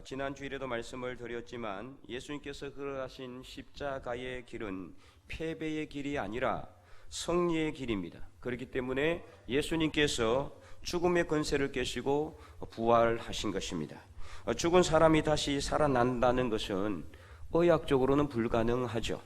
지난 주일에도 말씀을 드렸지만 예수님께서 걸어가신 십자가의 길은 패배의 길이 아니라 승리의 길입니다. 그렇기 때문에 예수님께서 죽음의 권세를 깨시고 부활하신 것입니다. 죽은 사람이 다시 살아난다는 것은 의학적으로는 불가능하죠.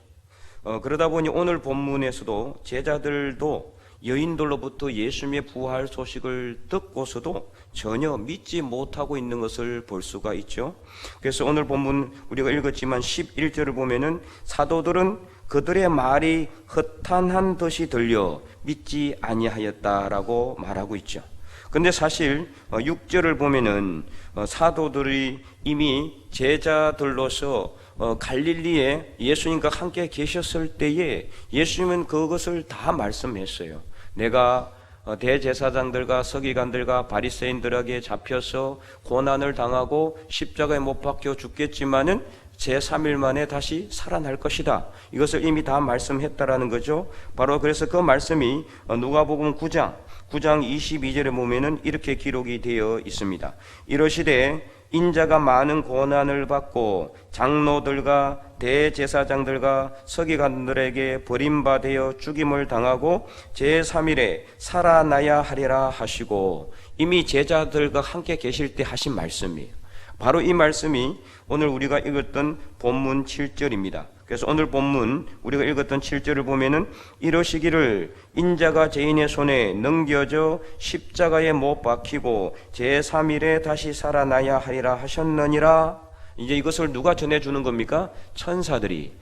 그러다 보니 오늘 본문에서도 제자들도 여인들로부터 예수님의 부활 소식을 듣고서도 전혀 믿지 못하고 있는 것을 볼 수가 있죠. 그래서 오늘 본문 우리가 읽었지만 11절을 보면은 사도들은 그들의 말이 허탄한 듯이 들려 믿지 아니하였다라고 말하고 있죠. 근데 사실 6절을 보면은 사도들이 이미 제자들로서 갈릴리에 예수님과 함께 계셨을 때에 예수님은 그것을 다 말씀했어요. 내가 대제사장들과 서기관들과 바리새인들에게 잡혀서 고난을 당하고 십자가에 못 박혀 죽겠지만은 제3일 만에 다시 살아날 것이다. 이것을 이미 다 말씀했다라는 거죠. 바로 그래서 그 말씀이 누가복음 9장 22절에 보면은 이렇게 기록이 되어 있습니다. 이러시되 인자가 많은 고난을 받고 장로들과 대제사장들과 서기관들에게 버림받아 죽임을 당하고 제3일에 살아나야 하리라 하시고, 이미 제자들과 함께 계실 때 하신 말씀이에요. 바로 이 말씀이 오늘 우리가 읽었던 본문 7절입니다. 그래서 오늘 본문 우리가 읽었던 7절을 보면은 이러시기를 인자가 죄인의 손에 넘겨져 십자가에 못 박히고 제3일에 다시 살아나야 하리라 하셨느니라. 이제 이것을 누가 전해주는 겁니까? 천사들이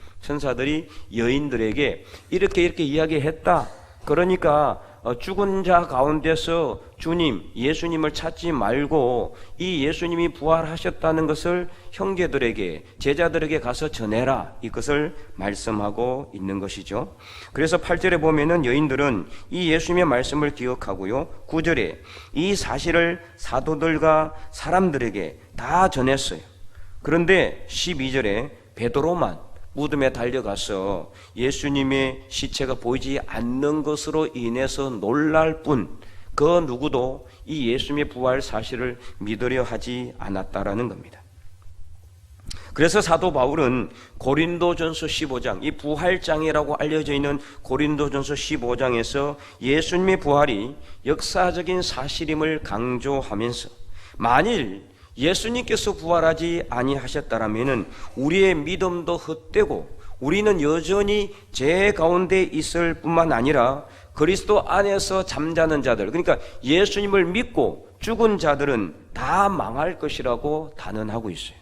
여인들에게 이렇게 이야기했다. 그러니까 죽은 자 가운데서 주님, 예수님을 찾지 말고 이 예수님이 부활하셨다는 것을 형제들에게, 제자들에게 가서 전해라. 이것을 말씀하고 있는 것이죠. 그래서 8절에 보면은 여인들은 이 예수님의 말씀을 기억하고요. 9절에 이 사실을 사도들과 사람들에게 다 전했어요. 그런데 12절에 베드로만 무덤에 달려가서 예수님의 시체가 보이지 않는 것으로 인해서 놀랄 뿐 그 누구도 이 예수님의 부활 사실을 믿으려 하지 않았다라는 겁니다. 그래서 사도 바울은 고린도전서 15장, 이 부활장이라고 알려져 있는 고린도전서 15장에서 예수님의 부활이 역사적인 사실임을 강조하면서 만일 예수님께서 부활하지 아니하셨다라면은 우리의 믿음도 헛되고 우리는 여전히 죄 가운데 있을 뿐만 아니라 그리스도 안에서 잠자는 자들, 그러니까 예수님을 믿고 죽은 자들은 다 망할 것이라고 단언하고 있어요.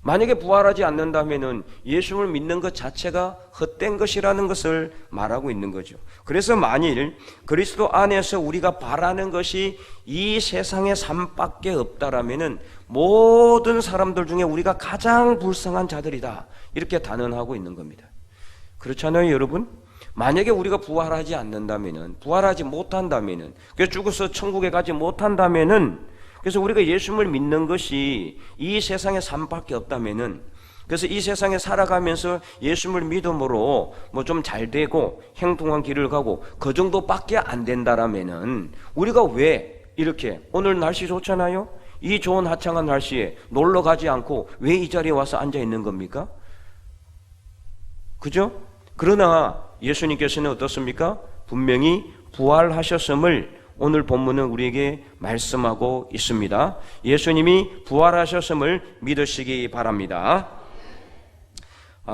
만약에 부활하지 않는다면은 예수님을 믿는 것 자체가 헛된 것이라는 것을 말하고 있는 거죠. 그래서 만일 그리스도 안에서 우리가 바라는 것이 이 세상의 삶밖에 없다라면은 모든 사람들 중에 우리가 가장 불쌍한 자들이다. 이렇게 단언하고 있는 겁니다. 그렇잖아요, 여러분? 만약에 우리가 부활하지 않는다면은, 부활하지 못한다면은, 그래서 죽어서 천국에 가지 못한다면은, 그래서 우리가 예수님을 믿는 것이 이 세상의 삶밖에 없다면은, 그래서 이 세상에 살아가면서 예수님을 믿음으로 뭐 좀 잘 되고 행동한 길을 가고 그 정도밖에 안 된다라면은 우리가 왜 이렇게 오늘 날씨 좋잖아요? 이 좋은 화창한 날씨에 놀러 가지 않고 왜 이 자리에 와서 앉아 있는 겁니까? 그죠? 그러나 예수님께서는 어떻습니까? 분명히 부활하셨음을 오늘 본문은 우리에게 말씀하고 있습니다. 예수님이 부활하셨음을 믿으시기 바랍니다.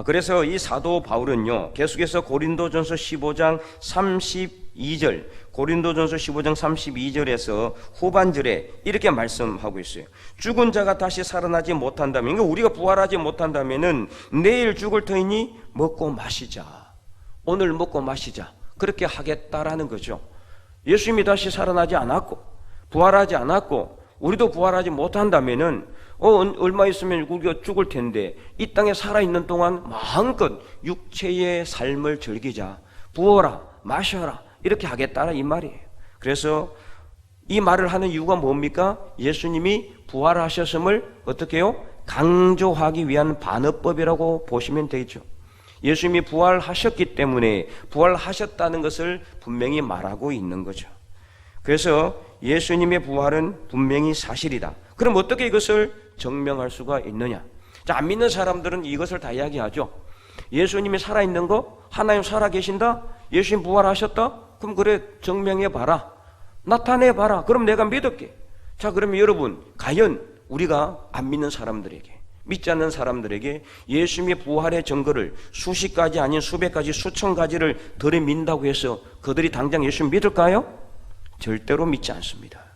그래서 이 사도 바울은요, 계속해서 고린도전서 15장 32절, 고린도전서 15장 32절에서 후반절에 이렇게 말씀하고 있어요. 죽은 자가 다시 살아나지 못한다면, 그러니까 우리가 부활하지 못한다면은 내일 죽을 터이니 먹고 마시자. 오늘 먹고 마시자. 그렇게 하겠다라는 거죠. 예수님이 다시 살아나지 않았고 부활하지 않았고 우리도 부활하지 못한다면은 얼마 있으면 우리가 죽을 텐데 이 땅에 살아있는 동안 마음껏 육체의 삶을 즐기자. 부어라 마셔라 이렇게 하겠다라 이 말이에요. 그래서 이 말을 하는 이유가 뭡니까? 예수님이 부활하셨음을 어떻게 해요? 강조하기 위한 반어법이라고 보시면 되죠. 예수님이 부활하셨기 때문에 부활하셨다는 것을 분명히 말하고 있는 거죠. 그래서 예수님의 부활은 분명히 사실이다. 그럼 어떻게 이것을 증명할 수가 있느냐? 자, 안 믿는 사람들은 이것을 다 이야기하죠. 예수님이 살아있는 거? 하나님 살아계신다? 예수님 부활하셨다? 그럼 그래, 증명해봐라. 나타내봐라. 그럼 내가 믿을게. 자, 그러면 여러분, 과연 우리가 안 믿는 사람들에게, 믿지 않는 사람들에게 예수님의 부활의 증거를 수십 가지 아닌 수백 가지, 수천 가지를 들이민다고 해서 그들이 당장 예수님 믿을까요? 절대로 믿지 않습니다.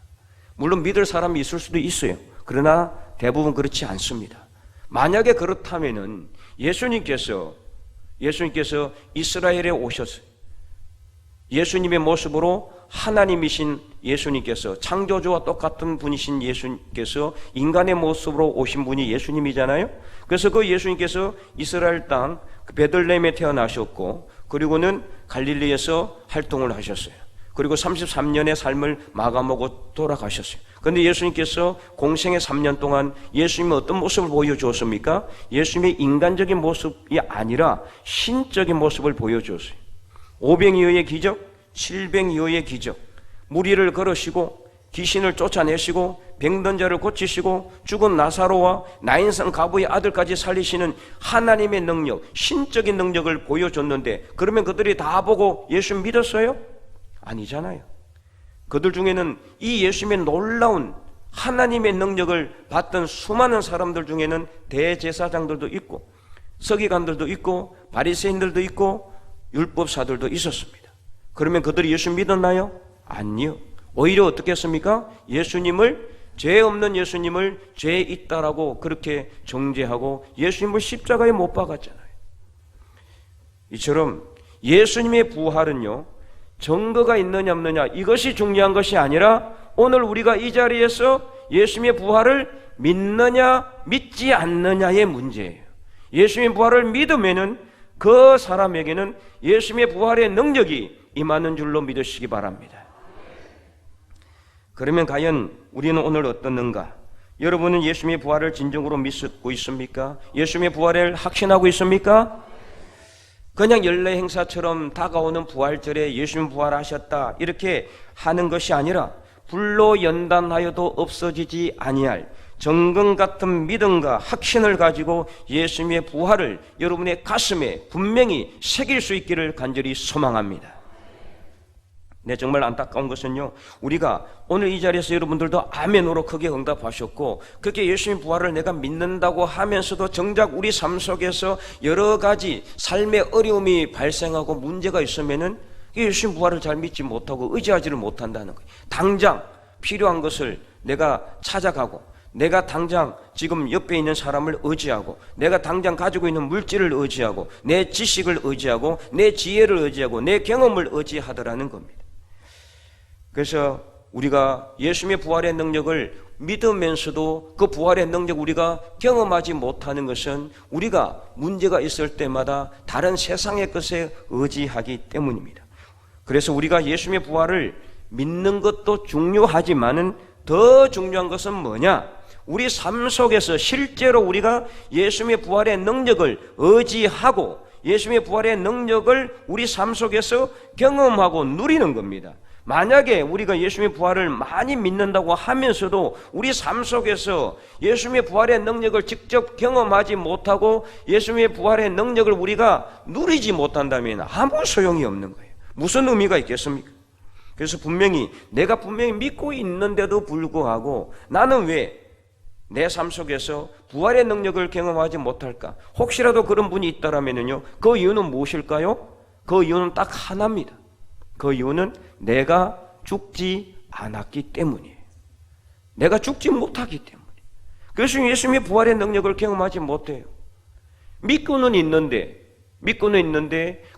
물론 믿을 사람이 있을 수도 있어요. 그러나 대부분 그렇지 않습니다. 만약에 그렇다면은 예수님께서 이스라엘에 오셨어요. 예수님의 모습으로 하나님이신 예수님께서, 창조주와 똑같은 분이신 예수님께서 인간의 모습으로 오신 분이 예수님이잖아요. 그래서 그 예수님께서 이스라엘 땅 베들레헴에 태어나셨고, 그리고는 갈릴리에서 활동을 하셨어요. 그리고 33년의 삶을 마감하고 돌아가셨어요. 그런데 예수님께서 공생의 3년 동안 예수님은 어떤 모습을 보여주었습니까? 예수님의 인간적인 모습이 아니라 신적인 모습을 보여주었어요. 오병이어의 기적, 칠병이어의 기적, 무리를 걸으시고 귀신을 쫓아내시고 병든 자를 고치시고 죽은 나사로와 나인성 가부의 아들까지 살리시는 하나님의 능력, 신적인 능력을 보여줬는데, 그러면 그들이 다 보고 예수 믿었어요? 아니잖아요. 그들 중에는 이 예수님의 놀라운 하나님의 능력을 받던 수많은 사람들 중에는 대제사장들도 있고 서기관들도 있고 바리새인들도 있고 율법사들도 있었습니다. 그러면 그들이 예수 믿었나요? 아니요. 오히려 어떻게 했습니까? 죄 없는 예수님을 죄 있다라고 그렇게 정죄하고 예수님을 십자가에 못 박았잖아요. 이처럼 예수님의 부활은요, 증거가 있느냐 없느냐 이것이 중요한 것이 아니라 오늘 우리가 이 자리에서 예수님의 부활을 믿느냐 믿지 않느냐의 문제예요. 예수님의 부활을 믿으면은 그 사람에게는 예수님의 부활의 능력이 임하는 줄로 믿으시기 바랍니다. 그러면 과연 우리는 오늘 어떻는가? 여러분은 예수님의 부활을 진정으로 믿고 있습니까? 예수님의 부활을 확신하고 있습니까? 그냥 연례 행사처럼 다가오는 부활절에 예수님 부활하셨다 이렇게 하는 것이 아니라 불로 연단하여도 없어지지 아니할 정금 같은 믿음과 확신을 가지고 예수님의 부활을 여러분의 가슴에 분명히 새길 수 있기를 간절히 소망합니다. 네, 정말 안타까운 것은요, 우리가 오늘 이 자리에서 여러분들도 아멘으로 크게 응답하셨고 그렇게 예수님 부활을 내가 믿는다고 하면서도 정작 우리 삶 속에서 여러 가지 삶의 어려움이 발생하고 문제가 있으면은 예수님 부활을 잘 믿지 못하고 의지하지를 못한다는 거예요. 당장 필요한 것을 내가 찾아가고, 내가 당장 지금 옆에 있는 사람을 의지하고, 내가 당장 가지고 있는 물질을 의지하고, 내 지식을 의지하고, 내 지혜를 의지하고, 내 경험을 의지하더라는 겁니다. 그래서 우리가 예수님의 부활의 능력을 믿으면서도 그 부활의 능력 우리가 경험하지 못하는 것은 우리가 문제가 있을 때마다 다른 세상의 것에 의지하기 때문입니다. 그래서 우리가 예수님의 부활을 믿는 것도 중요하지만은 더 중요한 것은 뭐냐? 우리 삶 속에서 실제로 우리가 예수님의 부활의 능력을 의지하고 예수님의 부활의 능력을 우리 삶 속에서 경험하고 누리는 겁니다. 만약에 우리가 예수님의 부활을 많이 믿는다고 하면서도 우리 삶 속에서 예수님의 부활의 능력을 직접 경험하지 못하고 예수님의 부활의 능력을 우리가 누리지 못한다면 아무 소용이 없는 거예요. 무슨 의미가 있겠습니까? 그래서 내가 분명히 믿고 있는데도 불구하고 나는 왜 내 삶 속에서 부활의 능력을 경험하지 못할까? 혹시라도 그런 분이 있다라면요, 그 이유는 무엇일까요? 그 이유는 딱 하나입니다. 그 이유는 내가 죽지 않았기 때문이에요. 내가 죽지 못하기 때문에. 그래서 예수님의 부활의 능력을 경험하지 못해요. 믿고는 있는데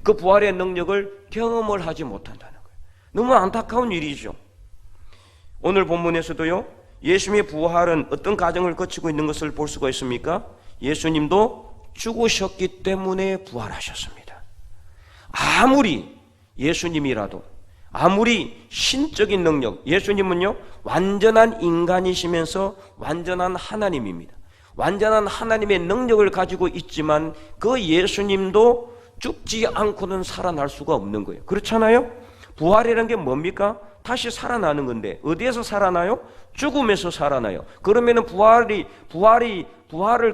그 부활의 능력을 경험을 하지 못한다는 거예요. 너무 안타까운 일이죠. 오늘 본문에서도요, 예수님의 부활은 어떤 과정을 거치고 있는 것을 볼 수가 있습니까? 예수님도 죽으셨기 때문에 부활하셨습니다. 아무리 예수님이라도, 아무리 신적인 능력, 예수님은요 완전한 인간이시면서 완전한 하나님입니다. 완전한 하나님의 능력을 가지고 있지만 그 예수님도 죽지 않고는 살아날 수가 없는 거예요. 그렇잖아요? 부활이라는 게 뭡니까? 다시 살아나는 건데 어디에서 살아나요? 죽음에서 살아나요. 그러면은 부활을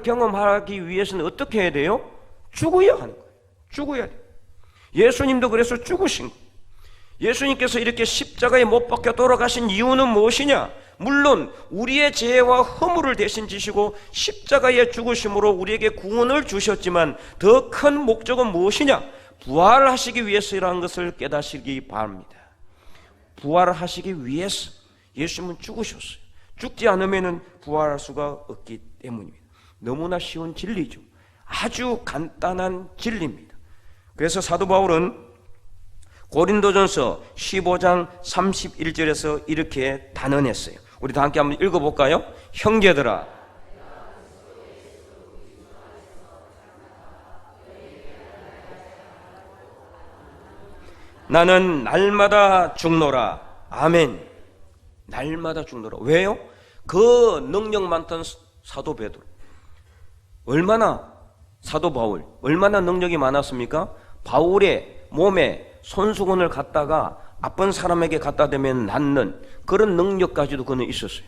경험하기 위해서는 어떻게 해야 돼요? 죽어야 하는 거예요. 죽어야 돼요. 예수님도 그래서 죽으신 거예요. 예수님께서 이렇게 십자가에 못 박혀 돌아가신 이유는 무엇이냐? 물론 우리의 죄와 허물을 대신 지시고 십자가에 죽으심으로 우리에게 구원을 주셨지만 더 큰 목적은 무엇이냐? 부활하시기 위해서라는 것을 깨닫시기 바랍니다. 부활하시기 위해서 예수님은 죽으셨어요. 죽지 않으면 부활할 수가 없기 때문입니다. 너무나 쉬운 진리죠. 아주 간단한 진리입니다. 그래서 사도 바울은 고린도전서 15장 31절에서 이렇게 단언했어요. 우리 다 함께 한번 읽어볼까요? 형제들아, 나는 날마다 죽노라. 아멘. 날마다 죽노라. 왜요? 그 능력 많던 사도 베드로, 얼마나 사도 바울 얼마나 능력이 많았습니까? 바울의 몸에 손수건을 갖다가 아픈 사람에게 갖다 대면 낫는 그런 능력까지도 그는 있었어요.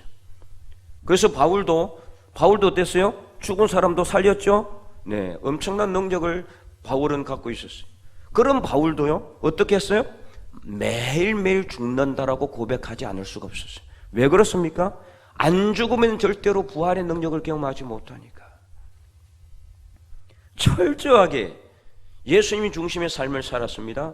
그래서 바울도 어땠어요? 죽은 사람도 살렸죠? 네, 엄청난 능력을 바울은 갖고 있었어요. 그런 바울도요, 어떻게 했어요? 매일매일 죽는다라고 고백하지 않을 수가 없었어요. 왜 그렇습니까? 안 죽으면 절대로 부활의 능력을 경험하지 못하니까. 철저하게 예수님이 중심의 삶을 살았습니다.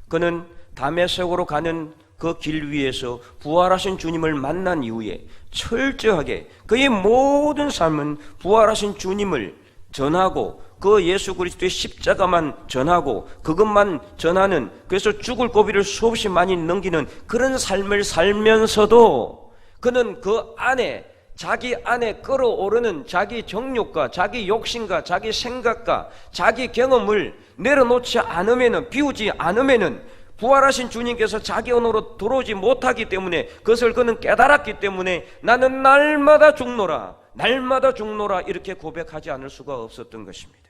그는 다메섹으로 가는 그 길 위에서 부활하신 주님을 만난 이후에 철저하게 그의 모든 삶은 부활하신 주님을 전하고 그 예수 그리스도의 십자가만 전하고 그것만 전하는, 그래서 죽을 고비를 수없이 많이 넘기는 그런 삶을 살면서도 그는 그 안에 자기 안에 끌어오르는 자기 정욕과 자기 욕심과 자기 생각과 자기 경험을 내려놓지 않으면은, 비우지 않으면은 부활하신 주님께서 자기 언어로 들어오지 못하기 때문에 그것을 그는 깨달았기 때문에 나는 날마다 죽노라, 날마다 죽노라 이렇게 고백하지 않을 수가 없었던 것입니다.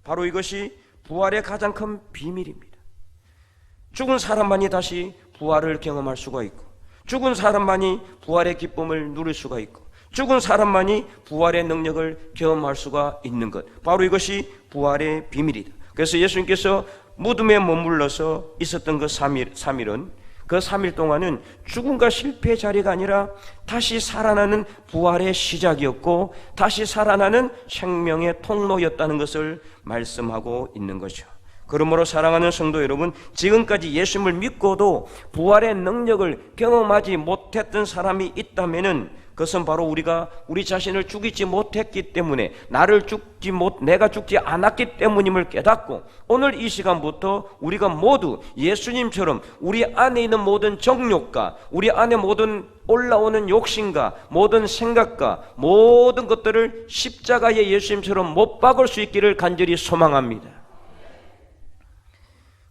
바로 이것이 부활의 가장 큰 비밀입니다. 죽은 사람만이 다시 부활을 경험할 수가 있고, 죽은 사람만이 부활의 기쁨을 누릴 수가 있고, 죽은 사람만이 부활의 능력을 경험할 수가 있는 것, 바로 이것이 부활의 비밀이다. 그래서 예수님께서 무덤에 머물러서 있었던 그 3일은 그 3일 동안은 죽음과 실패의 자리가 아니라 다시 살아나는 부활의 시작이었고 다시 살아나는 생명의 통로였다는 것을 말씀하고 있는 거죠. 그러므로 사랑하는 성도 여러분, 지금까지 예수님을 믿고도 부활의 능력을 경험하지 못했던 사람이 있다면은 그것은 바로 우리가 우리 자신을 죽이지 못했기 때문에, 내가 죽지 않았기 때문임을 깨닫고, 오늘 이 시간부터 우리가 모두 예수님처럼 우리 안에 있는 모든 정욕과 우리 안에 모든 올라오는 욕심과 모든 생각과 모든 것들을 십자가의 예수님처럼 못 박을 수 있기를 간절히 소망합니다.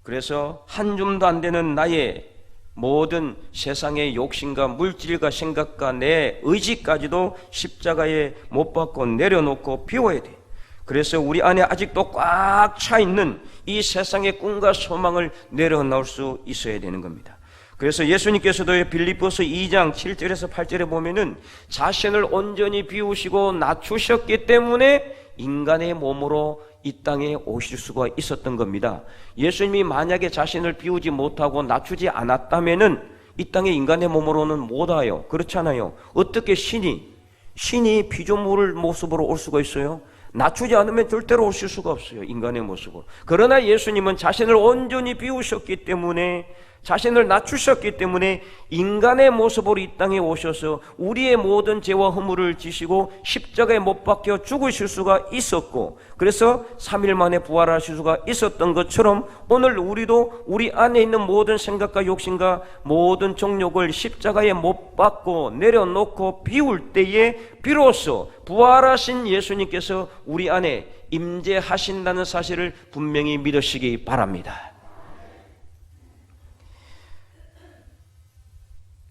그래서 한 줌도 안 되는 나의 모든 세상의 욕심과 물질과 생각과 내 의지까지도 십자가에 못 박고 내려놓고 비워야 돼. 그래서 우리 안에 아직도 꽉 차 있는 이 세상의 꿈과 소망을 내려놓을 수 있어야 되는 겁니다. 그래서 예수님께서도 빌립보서 2장 7절에서 8절에 보면은 자신을 온전히 비우시고 낮추셨기 때문에 인간의 몸으로 이 땅에 오실 수가 있었던 겁니다. 예수님이 만약에 자신을 비우지 못하고 낮추지 않았다면은 이 땅에 인간의 몸으로는 못 와요. 그렇잖아요. 어떻게 신이 피조물 모습으로 올 수가 있어요? 낮추지 않으면 절대로 오실 수가 없어요. 인간의 모습으로. 그러나 예수님은 자신을 온전히 비우셨기 때문에, 자신을 낮추셨기 때문에 인간의 모습으로 이 땅에 오셔서 우리의 모든 죄와 허물을 지시고 십자가에 못 박혀 죽으실 수가 있었고, 그래서 3일 만에 부활하실 수가 있었던 것처럼 오늘 우리도 우리 안에 있는 모든 생각과 욕심과 모든 정욕을 십자가에 못 박고 내려놓고 비울 때에 비로소 부활하신 예수님께서 우리 안에 임재하신다는 사실을 분명히 믿으시기 바랍니다.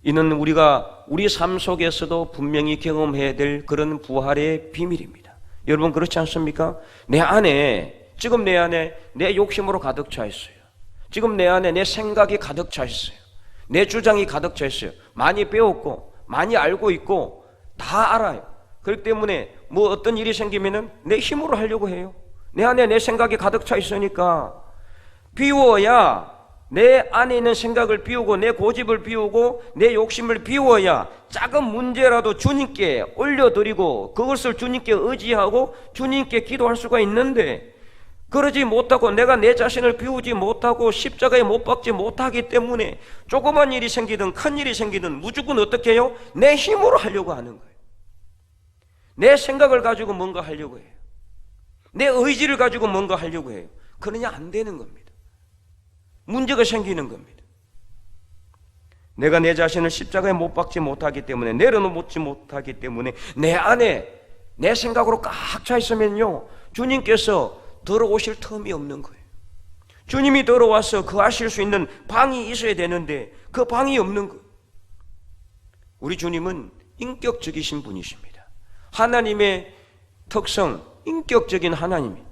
이는 우리가 우리 삶 속에서도 분명히 경험해야 될 그런 부활의 비밀입니다. 여러분 그렇지 않습니까? 지금 내 안에 내 욕심으로 가득 차 있어요. 지금 내 안에 내 생각이 가득 차 있어요. 내 주장이 가득 차 있어요. 많이 배웠고 많이 알고 있고 다 알아요. 그렇기 때문에 뭐 어떤 일이 생기면은 내 힘으로 하려고 해요. 내 안에 내 생각이 가득 차 있으니까. 비워야, 내 안에 있는 생각을 비우고 내 고집을 비우고 내 욕심을 비워야 작은 문제라도 주님께 올려드리고 그것을 주님께 의지하고 주님께 기도할 수가 있는데, 그러지 못하고 내가 내 자신을 비우지 못하고 십자가에 못 박지 못하기 때문에 조그만 일이 생기든 큰 일이 생기든 무조건 어떻게 해요? 내 힘으로 하려고 하는 거예요. 내 생각을 가지고 뭔가 하려고 해요. 내 의지를 가지고 뭔가 하려고 해요. 그러냐 안 되는 겁니다. 문제가 생기는 겁니다. 내가 내 자신을 십자가에 못 박지 못하기 때문에, 내려놓지 못하기 때문에 내 안에 내 생각으로 꽉 차 있으면요, 주님께서 들어오실 틈이 없는 거예요. 주님이 들어와서 거하실 수 있는 방이 있어야 되는데 그 방이 없는 거예요. 우리 주님은 인격적이신 분이십니다. 하나님의 특성, 인격적인 하나님이,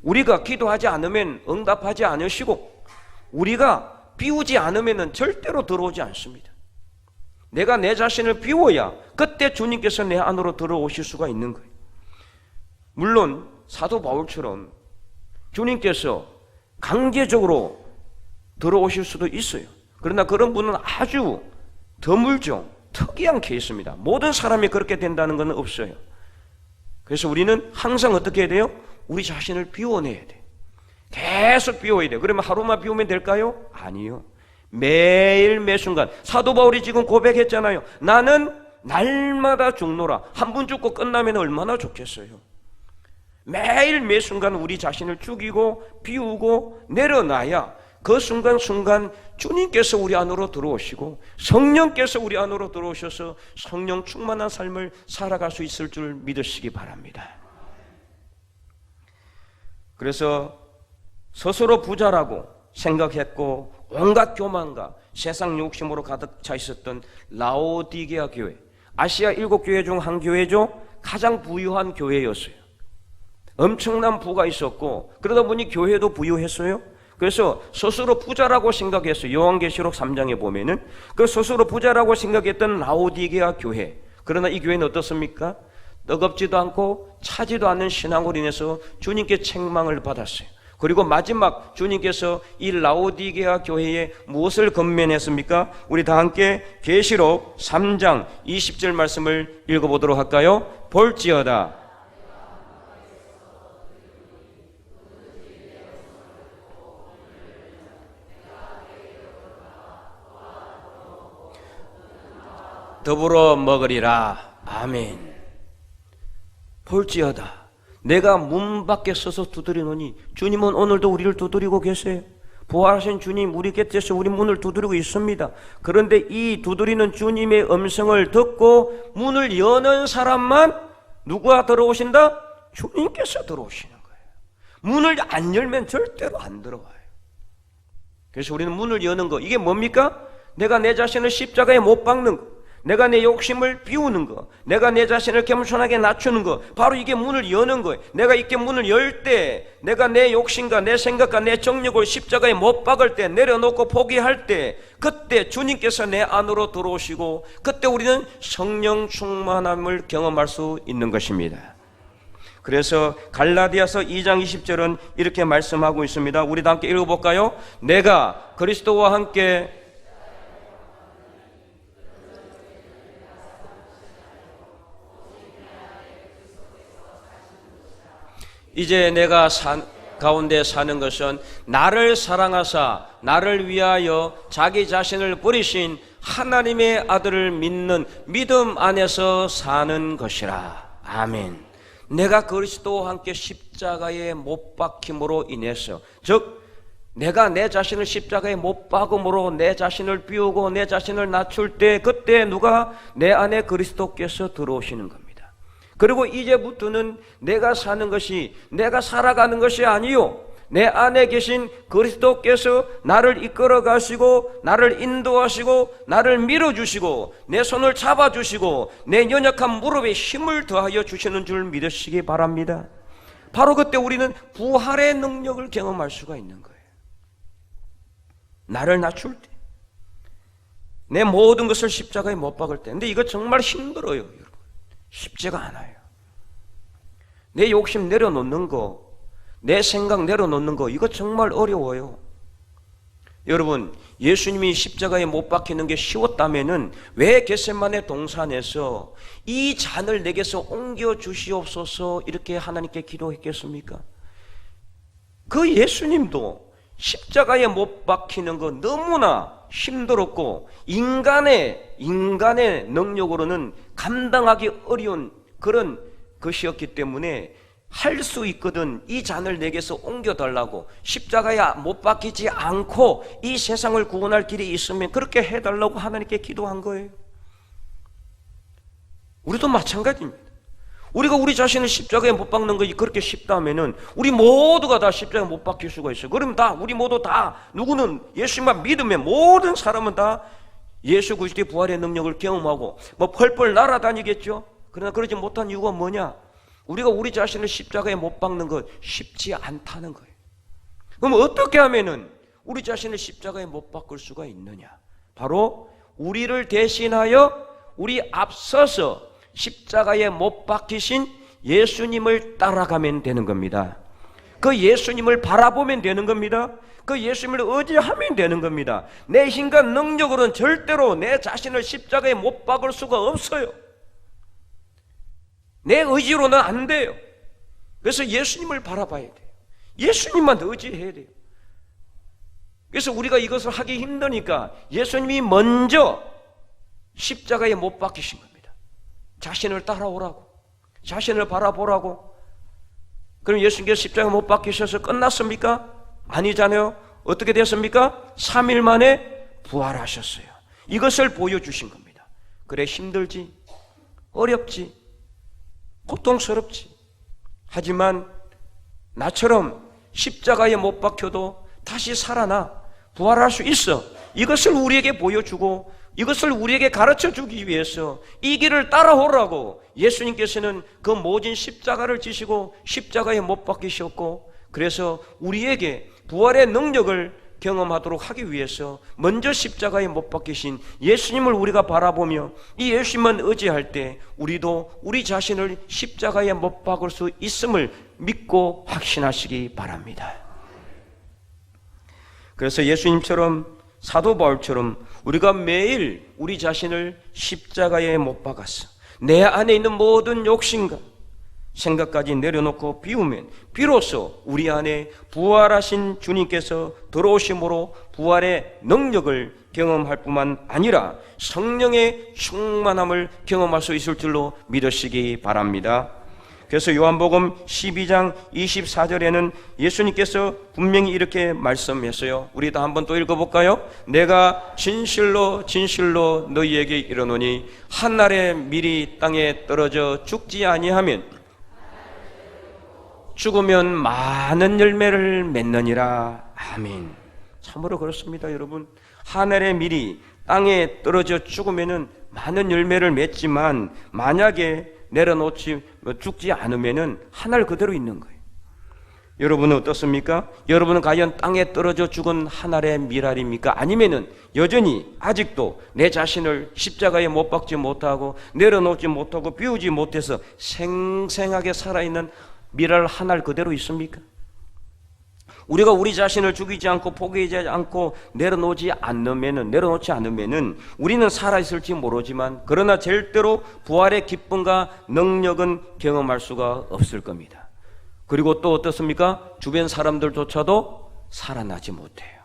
우리가 기도하지 않으면 응답하지 않으시고 우리가 비우지 않으면 절대로 들어오지 않습니다. 내가 내 자신을 비워야 그때 주님께서 내 안으로 들어오실 수가 있는 거예요. 물론 사도 바울처럼 주님께서 강제적으로 들어오실 수도 있어요. 그러나 그런 분은 아주 드물죠. 특이한 케이스입니다. 모든 사람이 그렇게 된다는 건 없어요. 그래서 우리는 항상 어떻게 해야 돼요? 우리 자신을 비워내야 돼요. 계속 비워야 돼요. 그러면 하루만 비우면 될까요? 아니요. 매일 매순간. 사도 바울이 지금 고백했잖아요. 나는 날마다 죽노라. 한 번 죽고 끝나면 얼마나 좋겠어요. 매일 매순간 우리 자신을 죽이고 비우고 내려놔야 그 순간순간 주님께서 우리 안으로 들어오시고 성령께서 우리 안으로 들어오셔서 성령 충만한 삶을 살아갈 수 있을 줄 믿으시기 바랍니다. 그래서 스스로 부자라고 생각했고 온갖 교만과 세상 욕심으로 가득 차 있었던 라오디게아 교회, 아시아 7교회 중 한 교회죠. 가장 부유한 교회였어요. 엄청난 부가 있었고 그러다 보니 교회도 부유했어요. 그래서 스스로 부자라고 생각했어요. 요한계시록 3장에 보면은 그 스스로 부자라고 생각했던 라오디게아 교회, 그러나 이 교회는 어떻습니까? 뜨겁지도 않고 차지도 않는 신앙으로 인해서 주님께 책망을 받았어요. 그리고 마지막 주님께서 이 라오디게아 교회에 무엇을 건면했습니까? 우리 다 함께 계시록 3장 20절 말씀을 읽어보도록 할까요? 볼지어다 더불어 먹으리라. 아멘. 볼지어다 내가 문 밖에 서서 두드리노니, 주님은 오늘도 우리를 두드리고 계세요. 부활하신 주님 우리 곁에서 우리 문을 두드리고 있습니다. 그런데 이 두드리는 주님의 음성을 듣고 문을 여는 사람만 누가 들어오신다? 주님께서 들어오시는 거예요. 문을 안 열면 절대로 안 들어와요. 그래서 우리는 문을 여는 거, 이게 뭡니까? 내가 내 자신을 십자가에 못 박는 거, 내가 내 욕심을 비우는 거, 내가 내 자신을 겸손하게 낮추는 거, 바로 이게 문을 여는 거예요. 내가 이렇게 문을 열 때, 내가 내 욕심과 내 생각과 내 정욕을 십자가에 못 박을 때, 내려놓고 포기할 때, 그때 주님께서 내 안으로 들어오시고 그때 우리는 성령 충만함을 경험할 수 있는 것입니다. 그래서 갈라디아서 2장 20절은 이렇게 말씀하고 있습니다. 우리 다 함께 읽어볼까요? 내가 그리스도와 함께 이제 내가 가운데 사는 것은 나를 사랑하사 나를 위하여 자기 자신을 버리신 하나님의 아들을 믿는 믿음 안에서 사는 것이라. 아멘. 내가 그리스도와 함께 십자가에 못 박힘으로 인해서, 즉 내가 내 자신을 십자가에 못 박음으로 내 자신을 비우고 내 자신을 낮출 때, 그때 누가? 내 안에 그리스도께서 들어오시는 겁니다. 그리고 이제부터는 내가 사는 것이, 내가 살아가는 것이 아니요, 내 안에 계신 그리스도께서 나를 이끌어 가시고 나를 인도하시고 나를 밀어주시고 내 손을 잡아주시고 내 연약한 무릎에 힘을 더하여 주시는 줄 믿으시기 바랍니다. 바로 그때 우리는 부활의 능력을 경험할 수가 있는 거예요. 나를 낮출 때, 내 모든 것을 십자가에 못 박을 때. 근데 이거 정말 힘들어요, 여러분. 쉽지가 않아요. 내 욕심 내려놓는 거, 내 생각 내려놓는 거, 이거 정말 어려워요. 여러분, 예수님이 십자가에 못 박히는 게 쉬웠다면은 왜 겟세마네 동산에서 이 잔을 내게서 옮겨 주시옵소서 이렇게 하나님께 기도했겠습니까? 그 예수님도 십자가에 못 박히는 거 너무나 힘들었고 인간의 능력으로는 감당하기 어려운 그런 것이었기 때문에 할 수 있거든 이 잔을 내게서 옮겨달라고, 십자가에 못 박히지 않고 이 세상을 구원할 길이 있으면 그렇게 해달라고 하나님께 기도한 거예요. 우리도 마찬가지입니다. 우리가 우리 자신을 십자가에 못 박는 것이 그렇게 쉽다면은 우리 모두가 다 십자가에 못 박힐 수가 있어요. 그럼 다 우리 모두 다 누구는 예수님만 믿으면 모든 사람은 다 예수 그리스도의 부활의 능력을 경험하고 뭐 펄펄 날아다니겠죠. 그러나 그러지 못한 이유가 뭐냐? 우리가 우리 자신을 십자가에 못 박는 것 쉽지 않다는 거예요. 그럼 어떻게 하면은 우리 자신을 십자가에 못 박을 수가 있느냐? 바로 우리를 대신하여 우리 앞서서 십자가에 못 박히신 예수님을 따라가면 되는 겁니다. 그 예수님을 바라보면 되는 겁니다. 그 예수님을 의지하면 되는 겁니다. 내 힘과 능력으로는 절대로 내 자신을 십자가에 못 박을 수가 없어요. 내 의지로는 안 돼요. 그래서 예수님을 바라봐야 돼요. 예수님만 의지해야 돼요. 그래서 우리가 이것을 하기 힘드니까 예수님이 먼저 십자가에 못 박히신 겁니다. 자신을 따라오라고, 자신을 바라보라고. 그럼 예수님께서 십자가에 못 박히셔서 끝났습니까? 아니잖아요. 어떻게 됐습니까? 3일 만에 부활하셨어요. 이것을 보여주신 겁니다. 그래, 힘들지, 어렵지, 고통스럽지. 하지만 나처럼 십자가에 못 박혀도 다시 살아나 부활할 수 있어. 이것을 우리에게 보여주고 이것을 우리에게 가르쳐주기 위해서 이 길을 따라오라고 예수님께서는 그 모진 십자가를 지시고 십자가에 못 박히셨고, 그래서 우리에게 부활의 능력을 경험하도록 하기 위해서 먼저 십자가에 못 박히신 예수님을 우리가 바라보며 이 예수님만 의지할 때 우리도 우리 자신을 십자가에 못 박을 수 있음을 믿고 확신하시기 바랍니다. 그래서 예수님처럼, 사도 바울처럼 우리가 매일 우리 자신을 십자가에 못 박았어 내 안에 있는 모든 욕심과 생각까지 내려놓고 비우면 비로소 우리 안에 부활하신 주님께서 들어오심으로 부활의 능력을 경험할 뿐만 아니라 성령의 충만함을 경험할 수 있을 줄로 믿으시기 바랍니다. 그래서 요한복음 12장 24절에는 예수님께서 분명히 이렇게 말씀했어요. 우리 다 한번 또 읽어볼까요? 내가 진실로 진실로 너희에게 이르노니 한 알의 밀이 땅에 떨어져 죽지 아니하면 죽으면 많은 열매를 맺느니라. 아멘. 참으로 그렇습니다, 여러분. 하늘의 밀이 땅에 떨어져 죽으면은 많은 열매를 맺지만 만약에 내려놓지 죽지 않으면은 하늘 그대로 있는 거예요. 여러분은 어떻습니까? 여러분은 과연 땅에 떨어져 죽은 하늘의 밀알입니까? 아니면은 여전히 아직도 내 자신을 십자가에 못 박지 못하고 내려놓지 못하고 비우지 못해서 생생하게 살아있는 밀알 하늘 그대로 있습니까? 우리가 우리 자신을 죽이지 않고 포기하지 않고 내려놓지 않으면은 우리는 살아있을지 모르지만 그러나 절대로 부활의 기쁨과 능력은 경험할 수가 없을 겁니다. 그리고 또 어떻습니까? 주변 사람들조차도 살아나지 못해요.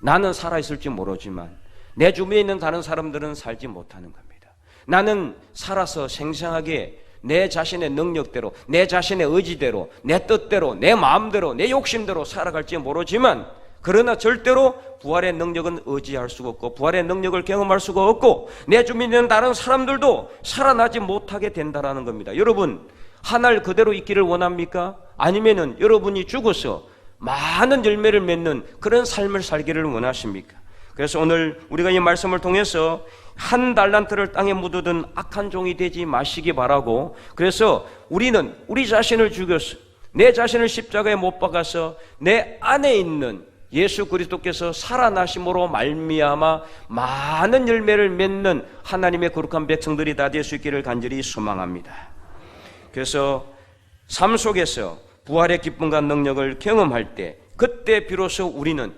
나는 살아있을지 모르지만 내 주변에 있는 다른 사람들은 살지 못하는 겁니다. 나는 살아서 생생하게 내 자신의 능력대로, 내 자신의 의지대로, 내 뜻대로, 내 마음대로, 내 욕심대로 살아갈지 모르지만 그러나 절대로 부활의 능력은 의지할 수가 없고 부활의 능력을 경험할 수가 없고 내 주변에 있는 다른 사람들도 살아나지 못하게 된다는 겁니다. 여러분, 하늘 그대로 있기를 원합니까? 아니면은 여러분이 죽어서 많은 열매를 맺는 그런 삶을 살기를 원하십니까? 그래서 오늘 우리가 이 말씀을 통해서 한 달란트를 땅에 묻어둔 악한 종이 되지 마시기 바라고, 그래서 우리는 우리 자신을 죽여서 내 자신을 십자가에 못 박아서 내 안에 있는 예수 그리스도께서 살아나심으로 말미암아 많은 열매를 맺는 하나님의 거룩한 백성들이 다 될 수 있기를 간절히 소망합니다. 그래서 삶 속에서 부활의 기쁨과 능력을 경험할 때, 그때 비로소 우리는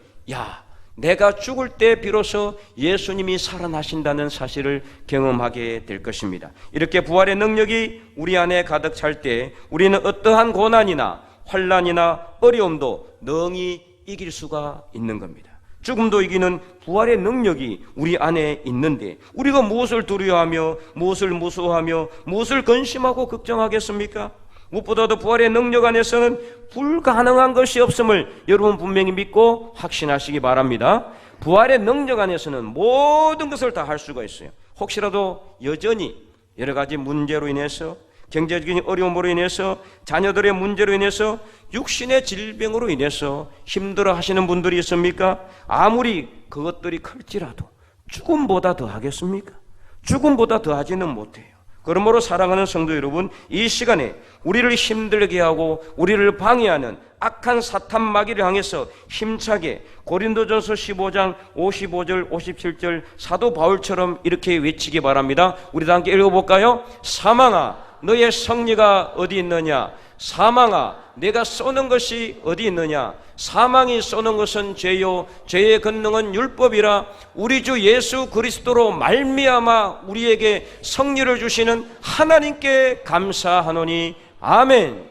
내가 죽을 때 비로소 예수님이 살아나신다는 사실을 경험하게 될 것입니다. 이렇게 부활의 능력이 우리 안에 가득 찰 때 우리는 어떠한 고난이나 환난이나 어려움도 능히 이길 수가 있는 겁니다. 죽음도 이기는 부활의 능력이 우리 안에 있는데 우리가 무엇을 두려워하며 무엇을 무서워하며 무엇을 근심하고 걱정하겠습니까? 무엇보다도 부활의 능력 안에서는 불가능한 것이 없음을 여러분 분명히 믿고 확신하시기 바랍니다. 부활의 능력 안에서는 모든 것을 다 할 수가 있어요. 혹시라도 여전히 여러 가지 문제로 인해서, 경제적인 어려움으로 인해서, 자녀들의 문제로 인해서, 육신의 질병으로 인해서 힘들어 하시는 분들이 있습니까? 아무리 그것들이 클지라도 죽음보다 더 하겠습니까? 죽음보다 더 하지는 못해요. 그러므로 사랑하는 성도 여러분, 이 시간에 우리를 힘들게 하고 우리를 방해하는 악한 사탄 마귀를 향해서 힘차게 고린도전서 15장 55절 57절 사도 바울처럼 이렇게 외치기 바랍니다. 우리도 함께 읽어볼까요? 사망아 너의 승리가 어디 있느냐? 사망아 내가 쏘는 것이 어디 있느냐? 사망이 쏘는 것은 죄요 죄의 권능은 율법이라. 우리 주 예수 그리스도로 말미암아 우리에게 승리를 주시는 하나님께 감사하노니 아멘.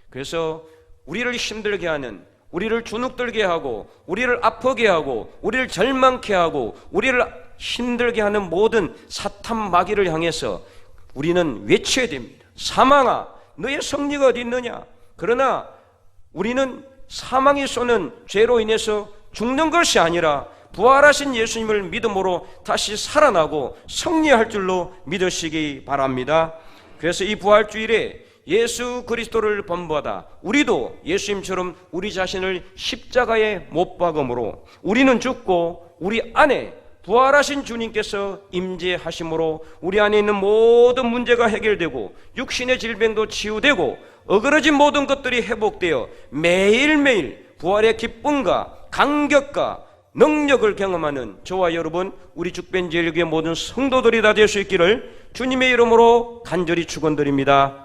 그래서 우리를 힘들게 하는, 우리를 주눅들게 하고 우리를 아프게 하고 우리를 절망케 하고 우리를 힘들게 하는 모든 사탄 마귀를 향해서 우리는 외쳐야 됩니다. 사망아 너의 승리가 어디 있느냐? 그러나 우리는 사망이 쏘는 죄로 인해서 죽는 것이 아니라 부활하신 예수님을 믿음으로 다시 살아나고 승리할 줄로 믿으시기 바랍니다. 그래서 이 부활주일에 예수 그리스도를 본받아 우리도 예수님처럼 우리 자신을 십자가에 못 박음으로 우리는 죽고 우리 안에 부활하신 주님께서 임재하심으로 우리 안에 있는 모든 문제가 해결되고 육신의 질병도 치유되고 어그러진 모든 것들이 회복되어 매일매일 부활의 기쁨과 감격과 능력을 경험하는 저와 여러분, 우리 죽변제일교회 모든 성도들이 다 될 수 있기를 주님의 이름으로 간절히 축원드립니다.